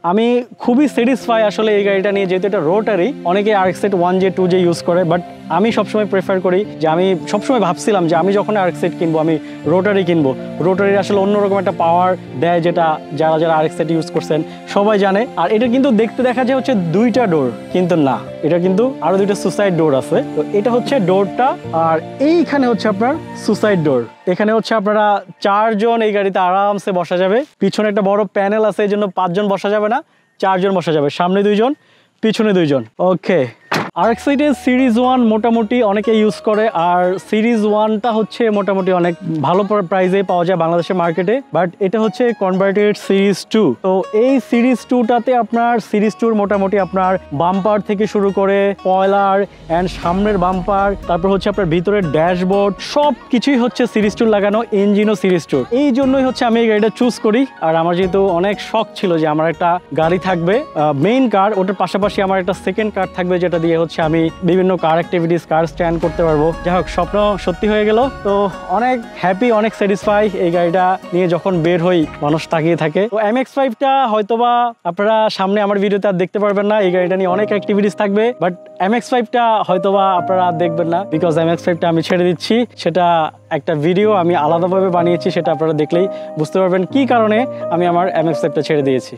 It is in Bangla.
আমি খুবই স্যাটিসফাই আসলে এই গাড়িটা নিয়ে, যেহেতু এটা রোটারি। অনেকে RX-8 1J 2J ইউজ করে, বাট আমি সবসময় প্রেফার করি যে আমি সবসময় ভাবছিলাম যে আমি যখন RX-8 কিনবো আমি রোটারি কিনবো। রোটারি আসলে অন্যরকম একটা পাওয়ার দেয়, যেটা যারা যারা RX-8 ইউজ করছেন সবাই জানে। আর এটা কিন্তু দেখতে দেখা যায় হচ্ছে দুইটা ডোর, কিন্তু না, এটা কিন্তু আরো দুইটা সুসাইড ডোর আছে। তো এটা হচ্ছে ডোরটা, আর এইখানে হচ্ছে আপনার সুসাইড ডোর। এখানে হচ্ছে আপনারা 4 জন এই গাড়িতে আরামসে বসা যাবে। পিছনে একটা বড় প্যানেল আছে, এই জন্য 5 জন বসা যাবে না, 4 জন বসা যাবে। সামনে 2 জন, পিছনে 2 জন। ওকে, RX-8 এর সিরিজ 1 মোটামুটি অনেকে ইউজ করে, আর সিরিজ 1টা হচ্ছে মোটামুটি অনেক ভালো প্রাইসে পাওয়া যায় বাংলাদেশের মার্কেটে। বাট এটা হচ্ছে কনভার্টেড সিরিজ 2। তো এই সিরিজ 2টাতে আপনার সিরিজ 2 মোটামুটি আপনার বাম্পার থেকে শুরু করে স্পয়লার এন্ড সামনের বাম্পার, তারপর হচ্ছে আপনার ভিতরের ড্যাশবোর্ড, সব কিছুই হচ্ছে সিরিজ 2 লাগানো, ইঞ্জিনও সিরিজ 2। এই জন্যই হচ্ছে আমি এই গাড়িটা চুজ করি। আর আমার যেহেতু অনেক শখ ছিল যে আমার একটা গাড়ি থাকবে মেইন কার, ওটার পাশাপাশি আমার একটা সেকেন্ড কার থাকবে, যেটা দিয়ে হচ্ছে আমি বিভিন্ন কার অ্যাক্টিভিটিস, কার স্ট্যান্ড করতে পারবো। যাই হোক, স্বপ্ন সত্যি হয়ে গেল। তো অনেক হ্যাপি, অনেক স্যাটিসফাই এই গাড়িটা নিয়ে। যখন বের হই মানুষ তাকিয়ে থাকে। তো MX-5টা হয়তোবা আপনারা সামনে আমার ভিডিওতে আর দেখতে পারবেন না, এই গাড়িটা নিয়ে অনেক অ্যাক্টিভিটিস থাকবে। বাট MX-5টা হয়তোবা আপনারা আর দেখবেন না, বিকজ MX-5টা আমি ছেড়ে দিচ্ছি। সেটা একটা ভিডিও আমি আলাদাভাবে বানিয়েছি, সেটা আপনারা দেখলেই বুঝতে পারবেন কি কারণে আমি আমার MX-5টা ছেড়ে দিয়েছি।